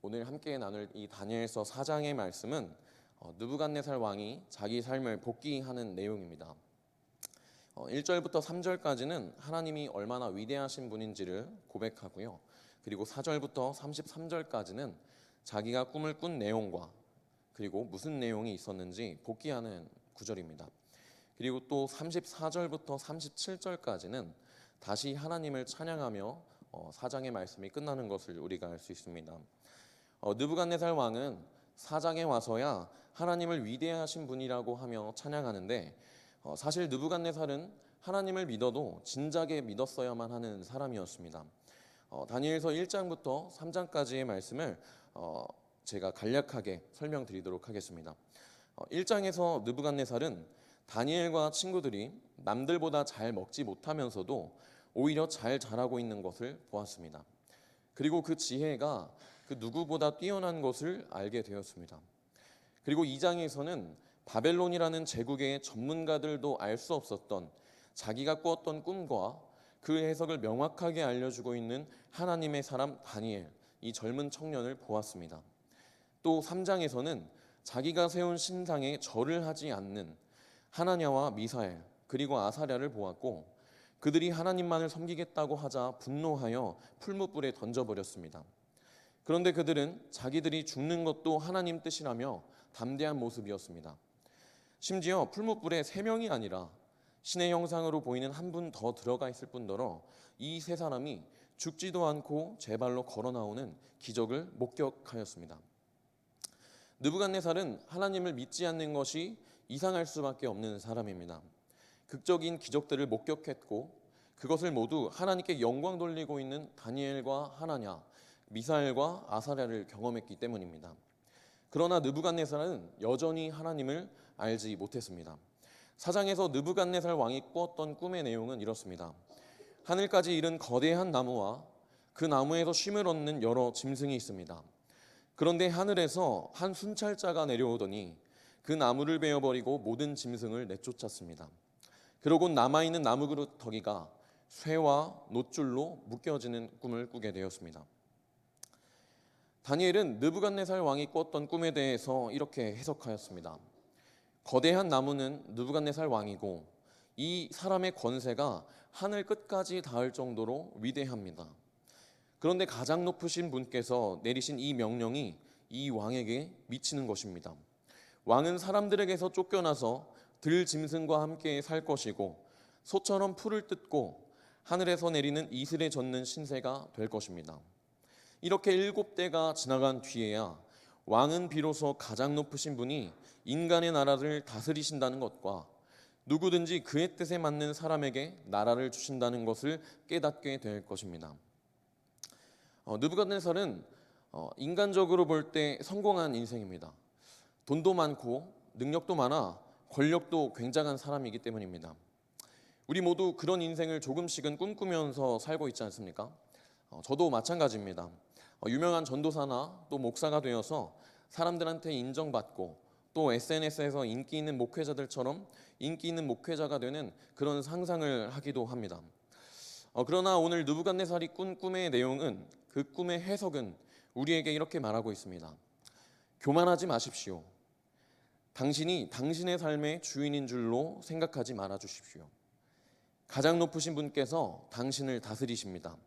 오늘 함께 나눌 이 다니엘서 4장의 말씀은 느부갓네살 왕이 자기 삶을 복귀하는 내용입니다. 1절부터 3절까지는 하나님이 얼마나 위대하신 분인지를 고백하고요. 그리고 4절부터 33절까지는 자기가 꿈을 꾼 내용과 그리고 무슨 내용이 있었는지 복귀하는 구절입니다. 그리고 또 34절부터 37절까지는 다시 하나님을 찬양하며 4장의 말씀이 끝나는 것을 우리가 알 수 있습니다. 느부갓네살 왕은 4장에 와서야 하나님을 위대하신 분이라고 하며 찬양하는데 사실 느부갓네살은 하나님을 믿어도 진작에 믿었어야만 하는 사람이었습니다. 다니엘서 1장부터 3장까지의 말씀을 제가 간략하게 설명드리도록 하겠습니다. 1장에서 느부갓네살은 다니엘과 친구들이 남들보다 잘 먹지 못하면서도 오히려 잘 자라고 있는 것을 보았습니다. 그리고 그 지혜가 그 누구보다 뛰어난 것을 알게 되었습니다. 그리고 2장에서는 바벨론이라는 제국의 전문가들도 알 수 없었던 자기가 꾸었던 꿈과 그 해석을 명확하게 알려주고 있는 하나님의 사람 다니엘, 이 젊은 청년을 보았습니다. 또 3장에서는 자기가 세운 신상에 절을 하지 않는 하나냐와 미사엘 그리고 아사랴를 보았고 그들이 하나님만을 섬기겠다고 하자 분노하여 풀무불에 던져버렸습니다. 그런데 그들은 자기들이 죽는 것도 하나님 뜻이라며 담대한 모습이었습니다. 심지어 풀무불에 3명이 아니라 신의 형상으로 보이는 한 분 더 들어가 있을 뿐더러 이 3사람이 죽지도 않고 제 발로 걸어 나오는 기적을 목격하였습니다. 느부갓네살은 하나님을 믿지 않는 것이 이상할 수밖에 없는 사람입니다. 극적인 기적들을 목격했고 그것을 모두 하나님께 영광 돌리고 있는 다니엘과 하나냐, 미사엘과 아사랴를 경험했기 때문입니다. 그러나 느부갓네살은 여전히 하나님을 알지 못했습니다. 4장에서 느부갓네살 왕이 꾸었던 꿈의 내용은 이렇습니다. 하늘까지 이른 거대한 나무와 그 나무에서 쉼을 얻는 여러 짐승이 있습니다. 그런데 하늘에서 한 순찰자가 내려오더니 그 나무를 베어버리고 모든 짐승을 내쫓았습니다. 그러곤 남아있는 나무그루터기가 쇠와 놋줄로 묶여지는 꿈을 꾸게 되었습니다. 다니엘은 느부갓네살 왕이 꾸었던 꿈에 대해서 이렇게 해석하였습니다. 거대한 나무는 느부갓네살 왕이고 이 사람의 권세가 하늘 끝까지 닿을 정도로 위대합니다. 그런데 가장 높으신 분께서 내리신 이 명령이 이 왕에게 미치는 것입니다. 왕은 사람들에게서 쫓겨나서 들 짐승과 함께 살 것이고 소처럼 풀을 뜯고 하늘에서 내리는 이슬에 젖는 신세가 될 것입니다. 이렇게 7대가 지나간 뒤에야 왕은 비로소 가장 높으신 분이 인간의 나라를 다스리신다는 것과 누구든지 그의 뜻에 맞는 사람에게 나라를 주신다는 것을 깨닫게 될 것입니다. 느부갓네살은 인간적으로 볼 때 성공한 인생입니다. 돈도 많고 능력도 많아 권력도 굉장한 사람이기 때문입니다. 우리 모두 그런 인생을 조금씩은 꿈꾸면서 살고 있지 않습니까? 저도 마찬가지입니다. 유명한 전도사나 또 목사가 되어서 사람들한테 인정받고 또 SNS에서 인기 있는 목회자들처럼 인기 있는 목회자가 되는 그런 상상을 하기도 합니다. 그러나 오늘 느부갓네살이 꾼 꿈의 내용은 그 꿈의 해석은 우리에게 이렇게 말하고 있습니다. 교만하지 마십시오. 당신이 당신의 삶의 주인인 줄로 생각하지 말아 주십시오. 가장 높으신 분께서 당신을 다스리십니다.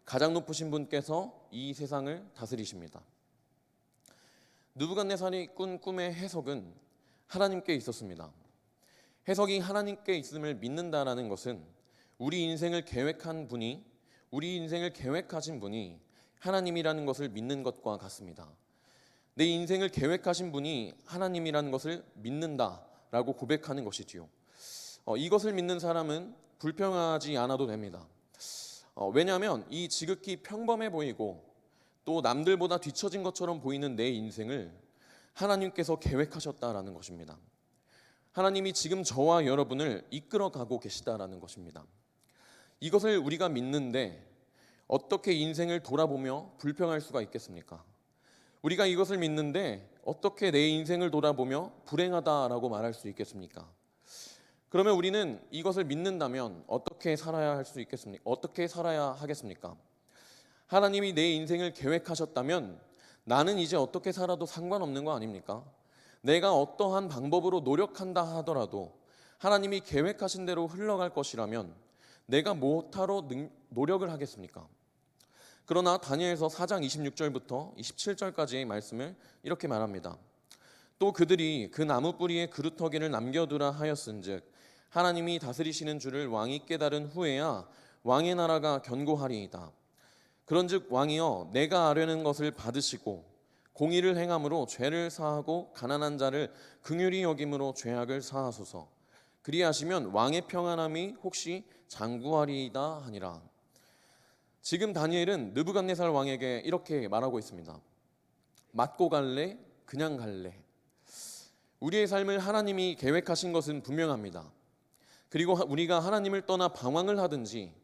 가장 높으신 분께서 이 세상을 다스리십니다. 느부갓네살이 꾼 꿈의 해석은 하나님께 있었습니다. 해석이 하나님께 있음을 믿는다라는 것은 우리 인생을 계획한 분이, 우리 인생을 계획하신 분이 하나님이라는 것을 믿는 것과 같습니다. 내 인생을 계획하신 분이 하나님이라는 것을 믿는다라고 고백하는 것이지요. 이것을 믿는 사람은 불평하지 않아도 됩니다. 왜냐하면 이 지극히 평범해 보이고 또 남들보다 뒤처진 것처럼 보이는 내 인생을 하나님께서 계획하셨다라는 것입니다. 하나님이 지금 저와 여러분을 이끌어가고 계시다라는 것입니다. 이것을 우리가 믿는데 어떻게 인생을 돌아보며 불평할 수가 있겠습니까? 우리가 이것을 믿는데 어떻게 내 인생을 돌아보며 불행하다라고 말할 수 있겠습니까? 그러면 우리는 이것을 믿는다면 어떻게 살아야 할 수 있겠습니까? 어떻게 살아야 하겠습니까? 하나님이 내 인생을 계획하셨다면 나는 이제 어떻게 살아도 상관없는 거 아닙니까? 내가 어떠한 방법으로 노력한다 하더라도 하나님이 계획하신 대로 흘러갈 것이라면 내가 뭐하러 노력을 하겠습니까? 그러나 다니엘서 4장 26절부터 27절까지의 말씀을 이렇게 말합니다. 또 그들이 그 나무 뿌리에 그루터기를 남겨두라 하였은즉 하나님이 다스리시는 줄을 왕이 깨달은 후에야 왕의 나라가 견고하리이다. 그런즉 왕이여 내가 아뢰는 것을 받으시고 공의를 행함으로 죄를 사하고 가난한 자를 긍휼히 여김으로 죄악을 사하소서. 그리하시면 왕의 평안함이 혹시 장구하리이다 하니라. 지금 다니엘은 느부갓네살 왕에게 이렇게 말하고 있습니다. 맞고 갈래? 그냥 갈래? 우리의 삶을 하나님이 계획하신 것은 분명합니다. 그리고 우리가 하나님을 떠나 방황을 하든지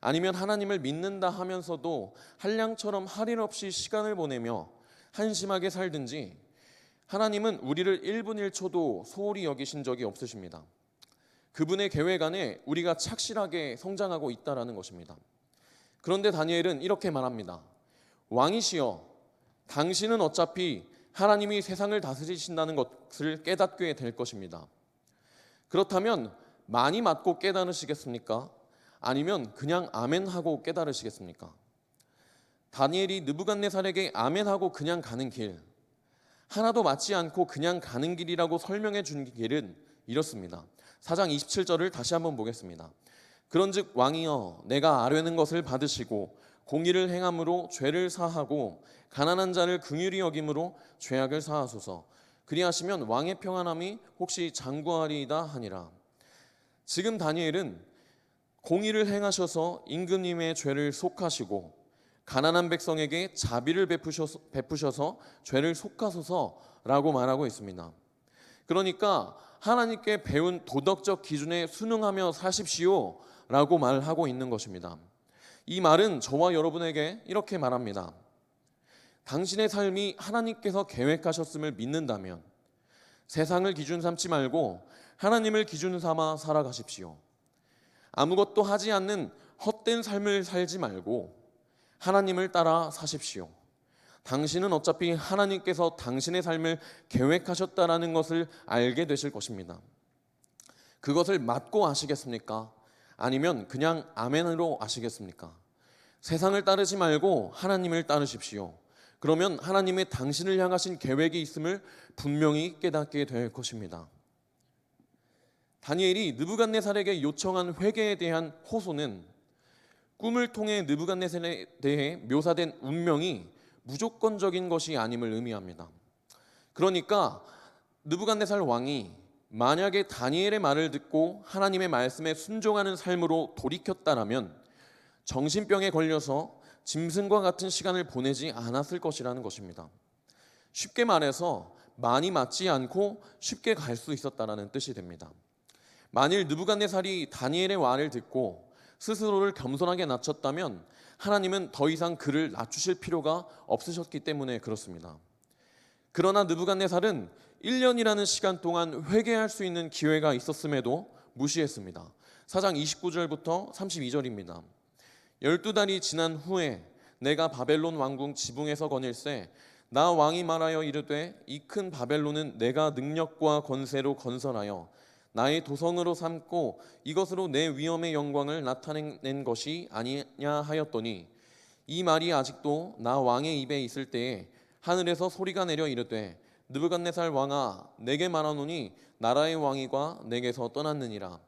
아니면 하나님을 믿는다 하면서도 한량처럼 할 일 없이 시간을 보내며 한심하게 살든지 하나님은 우리를 1분 1초도 소홀히 여기신 적이 없으십니다. 그분의 계획 안에 우리가 착실하게 성장하고 있다는 것입니다. 그런데 다니엘은 이렇게 말합니다. 왕이시여, 당신은 어차피 하나님이 세상을 다스리신다는 것을 깨닫게 될 것입니다. 그렇다면 많이 맞고 깨달으시겠습니까? 아니면 그냥 아멘하고 깨달으시겠습니까? 다니엘이 느부갓네살에게 아멘하고 그냥 가는 길, 하나도 맞지 않고 그냥 가는 길이라고 설명해 준 길은 이렇습니다. 4장 27절을 다시 한번 보겠습니다. 그런즉 왕이여 내가 아뢰는 것을 받으시고 공의를 행함으로 죄를 사하고 가난한 자를 긍휼히 여김으로 죄악을 사하소서. 그리하시면 왕의 평안함이 혹시 장구하리이다 하니라. 지금 다니엘은 공의를 행하셔서 임금님의 죄를 속하시고 가난한 백성에게 자비를 베푸셔서 죄를 속하소서라고 말하고 있습니다. 그러니까 하나님께 배운 도덕적 기준에 순응하며 사십시오 라고 말하고 있는 것입니다. 이 말은 저와 여러분에게 이렇게 말합니다. 당신의 삶이 하나님께서 계획하셨음을 믿는다면 세상을 기준 삼지 말고 하나님을 기준 삼아 살아가십시오. 아무것도 하지 않는 헛된 삶을 살지 말고 하나님을 따라 사십시오. 당신은 어차피 하나님께서 당신의 삶을 계획하셨다라는 것을 알게 되실 것입니다. 그것을 맞고 아시겠습니까? 아니면 그냥 아멘으로 아시겠습니까? 세상을 따르지 말고 하나님을 따르십시오. 그러면 하나님의 당신을 향하신 계획이 있음을 분명히 깨닫게 될 것입니다. 다니엘이 느부갓네살에게 요청한 회개에 대한 호소는 꿈을 통해 느부갓네살에 대해 묘사된 운명이 무조건적인 것이 아님을 의미합니다. 그러니까 느부갓네살 왕이 만약에 다니엘의 말을 듣고 하나님의 말씀에 순종하는 삶으로 돌이켰다라면 정신병에 걸려서 짐승과 같은 시간을 보내지 않았을 것이라는 것입니다. 쉽게 말해서 많이 맞지 않고 쉽게 갈 수 있었다는 뜻이 됩니다. 만일 느부갓네살이 다니엘의 말을 듣고 스스로를 겸손하게 낮췄다면 하나님은 더 이상 그를 낮추실 필요가 없으셨기 때문에 그렇습니다. 그러나 느부갓네살은 1년이라는 시간 동안 회개할 수 있는 기회가 있었음에도 무시했습니다. 4장 29절부터 32절입니다. 12달이 지난 후에 내가 바벨론 왕궁 지붕에서 거닐세 나 왕이 말하여 이르되 이 큰 바벨론은 내가 능력과 권세로 건설하여 나의 도성으로 삼고 이것으로 내 위엄의 영광을 나타낸 것이 아니냐 하였더니 이 말이 아직도 나 왕의 입에 있을 때에 하늘에서 소리가 내려 이르되 느부갓네살 왕아 내게 말하노니 나라의 왕위가 내게서 떠났느니라.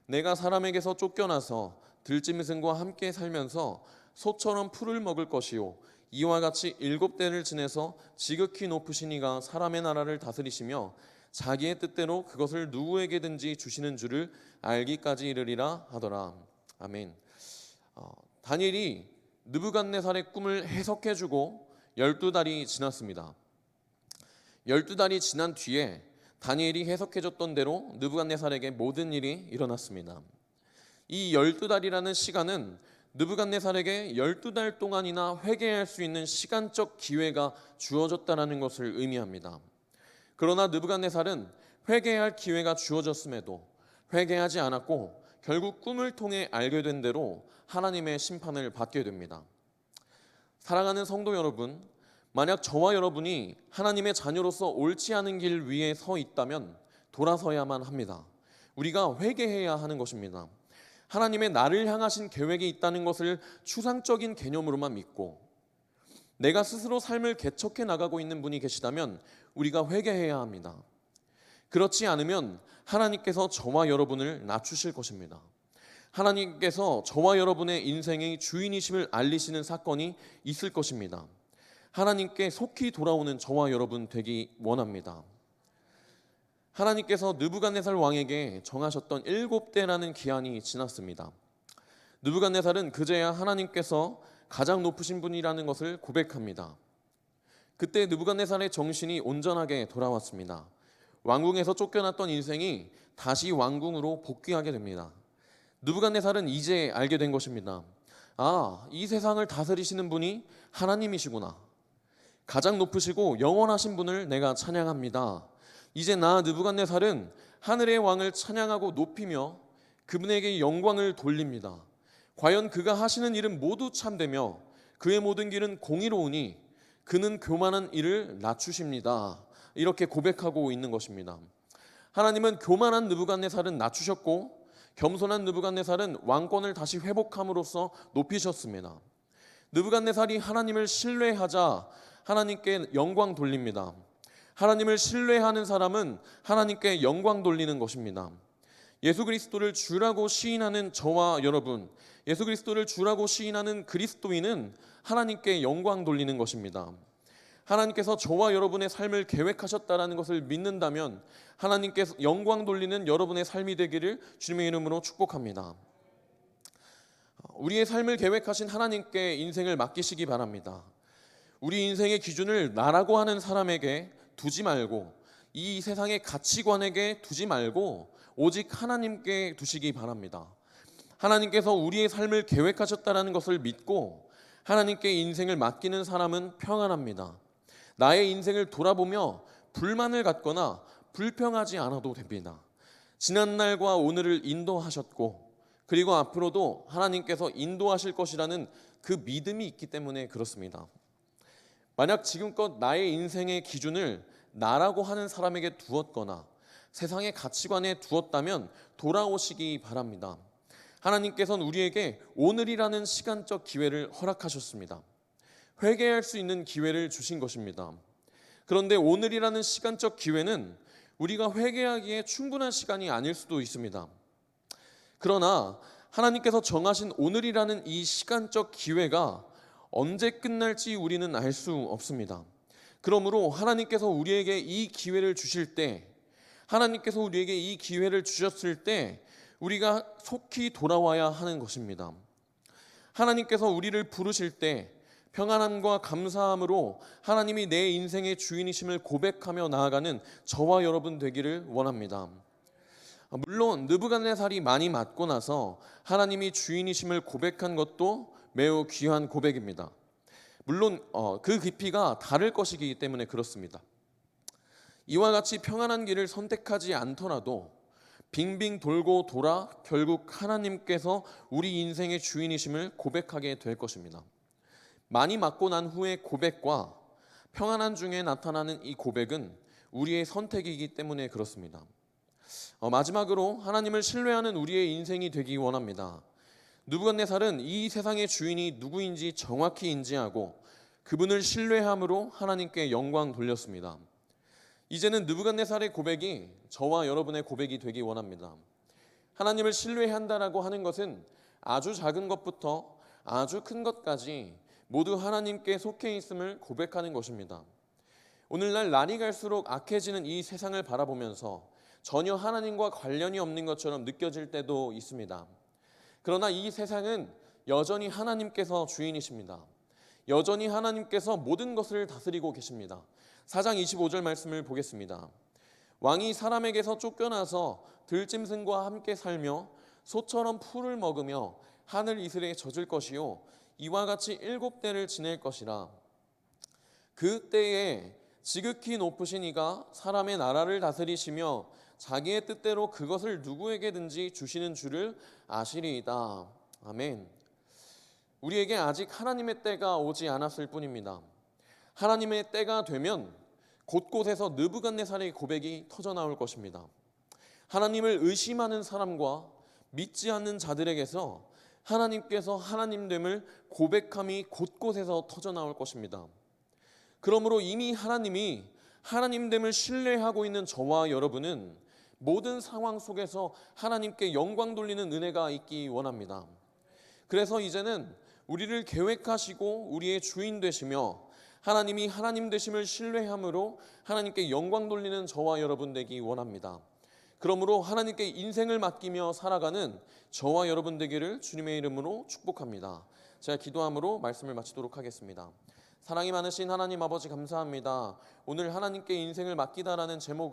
내가 사람에게서 쫓겨나서 들짐승과 함께 살면서 소처럼 풀을 먹을 것이요 이와 같이 7대를 지내서 지극히 높으신 이가 사람의 나라를 다스리시며 자기의 뜻대로 그것을 누구에게든지 주시는 줄을 알기까지 이르리라 하더라. 아멘. 다니엘이 느부갓네살의 꿈을 해석해주고 12달이 지났습니다. 12달이 지난 뒤에 다니엘이 해석해줬던 대로 느부갓네살에게 모든 일이 일어났습니다. 이 12달이라는 시간은 느부갓네살에게 12달 동안이나 회개할 수 있는 시간적 기회가 주어졌다는 것을 의미합니다. 그러나 느부갓네살은 회개할 기회가 주어졌음에도 회개하지 않았고 결국 꿈을 통해 알게 된 대로 하나님의 심판을 받게 됩니다. 사랑하는 성도 여러분, 만약 저와 여러분이 하나님의 자녀로서 옳지 않은 길 위에 서 있다면 돌아서야만 합니다. 우리가 회개해야 하는 것입니다. 하나님의 나를 향하신 계획이 있다는 것을 추상적인 개념으로만 믿고 내가 스스로 삶을 개척해 나가고 있는 분이 계시다면 우리가 회개해야 합니다. 그렇지 않으면 하나님께서 저와 여러분을 낮추실 것입니다. 하나님께서 저와 여러분의 인생의 주인이심을 알리시는 사건이 있을 것입니다. 하나님께 속히 돌아오는 저와 여러분 되기 원합니다. 하나님께서 느부갓네살 왕에게 정하셨던 7대라는 기한이 지났습니다. 느부갓네살은 그제야 하나님께서 가장 높으신 분이라는 것을 고백합니다. 그때 느부갓네살의 정신이 온전하게 돌아왔습니다. 왕궁에서 쫓겨났던 인생이 다시 왕궁으로 복귀하게 됩니다. 느부갓네살은 이제 알게 된 것입니다. 이 세상을 다스리시는 분이 하나님이시구나. 가장 높으시고 영원하신 분을 내가 찬양합니다. 이제 나 느부갓네살은 하늘의 왕을 찬양하고 높이며 그분에게 영광을 돌립니다. 과연 그가 하시는 일은 모두 참되며 그의 모든 길은 공의로우니 그는 교만한 이를 낮추십니다. 이렇게 고백하고 있는 것입니다. 하나님은 교만한 느부갓네살은 낮추셨고 겸손한 느부갓네살은 왕권을 다시 회복함으로써 높이셨습니다. 느부갓네살이 하나님을 신뢰하자 하나님께 영광 돌립니다. 하나님을 신뢰하는 사람은 하나님께 영광 돌리는 것입니다. 예수 그리스도를 주라고 시인하는 저와 여러분, 예수 그리스도를 주라고 시인하는 그리스도인은 하나님께 영광 돌리는 것입니다. 하나님께서 저와 여러분의 삶을 계획하셨다는 것을 믿는다면 하나님께서 영광 돌리는 여러분의 삶이 되기를 주님의 이름으로 축복합니다. 우리의 삶을 계획하신 하나님께 인생을 맡기시기 바랍니다. 우리 인생의 기준을 나라고 하는 사람에게 두지 말고 이 세상의 가치관에게 두지 말고 오직 하나님께 두시기 바랍니다. 하나님께서 우리의 삶을 계획하셨다는 것을 믿고 하나님께 인생을 맡기는 사람은 평안합니다. 나의 인생을 돌아보며 불만을 갖거나 불평하지 않아도 됩니다. 지난날과 오늘을 인도하셨고 그리고 앞으로도 하나님께서 인도하실 것이라는 그 믿음이 있기 때문에 그렇습니다. 만약 지금껏 나의 인생의 기준을 나라고 하는 사람에게 두었거나 세상의 가치관에 두었다면 돌아오시기 바랍니다. 하나님께서는 우리에게 오늘이라는 시간적 기회를 허락하셨습니다. 회개할 수 있는 기회를 주신 것입니다. 그런데 오늘이라는 시간적 기회는 우리가 회개하기에 충분한 시간이 아닐 수도 있습니다. 그러나 하나님께서 정하신 오늘이라는 이 시간적 기회가 언제 끝날지 우리는 알 수 없습니다. 그러므로 하나님께서 우리에게 이 기회를 주실 때, 하나님께서 우리에게 이 기회를 주셨을 때 우리가 속히 돌아와야 하는 것입니다. 하나님께서 우리를 부르실 때 평안함과 감사함으로 하나님이 내 인생의 주인이심을 고백하며 나아가는 저와 여러분 되기를 원합니다. 물론 느부갓네살이 많이 맞고 나서 하나님이 주인이심을 고백한 것도 매우 귀한 고백입니다. 물론 그 깊이가 다를 것이기 때문에 그렇습니다. 이와 같이 평안한 길을 선택하지 않더라도 빙빙 돌고 돌아 결국 하나님께서 우리 인생의 주인이심을 고백하게 될 것입니다. 많이 맞고 난 후의 고백과 평안한 중에 나타나는 이 고백은 우리의 선택이기 때문에 그렇습니다. 마지막으로 하나님을 신뢰하는 우리의 인생이 되기 원합니다. 느부갓네살은 이 세상의 주인이 누구인지 정확히 인지하고 그분을 신뢰함으로 하나님께 영광 돌렸습니다. 이제는 느부갓네살의 고백이 저와 여러분의 고백이 되기 원합니다. 하나님을 신뢰한다라고 하는 것은 아주 작은 것부터 아주 큰 것까지 모두 하나님께 속해 있음을 고백하는 것입니다. 오늘날 날이 갈수록 악해지는 이 세상을 바라보면서 전혀 하나님과 관련이 없는 것처럼 느껴질 때도 있습니다. 그러나 이 세상은 여전히 하나님께서 주인이십니다. 여전히 하나님께서 모든 것을 다스리고 계십니다. 4장 25절 말씀을 보겠습니다. 왕이 사람에게서 쫓겨나서 들짐승과 함께 살며 소처럼 풀을 먹으며 하늘 이슬에 젖을 것이요 이와 같이 7대를 지낼 것이라. 그 때에 지극히 높으신 이가 사람의 나라를 다스리시며 자기의 뜻대로 그것을 누구에게든지 주시는 줄을 아시리이다. 아멘. 우리에게 아직 하나님의 때가 오지 않았을 뿐입니다. 하나님의 때가 되면 곳곳에서 느부갓네살의 고백이 터져 나올 것입니다. 하나님을 의심하는 사람과 믿지 않는 자들에게서 하나님께서 하나님됨을 고백함이 곳곳에서 터져 나올 것입니다. 그러므로 이미 하나님이 하나님됨을 신뢰하고 있는 저와 여러분은 모든 상황 속에서 하나님께 영광 돌리는 은혜가 있기 원합니다. 그래서 이제는 우리를 계획하시고 우리의 주인 되시며 하나님이 하나님 되심을 신뢰함으로 하나님께 영광 돌리는 저와 여러분 되기 원합니다. 그러므로 하나님께 인생을 맡기며 살아가는 저와 여러분 되기를 주님의 이름으로 축복합니다. 제가 기도함으로 말씀을 마치도록 하겠습니다. 사랑이 많으신 하나님 아버지 감사합니다. 오늘 하나님께 인생을 맡기다라는 제목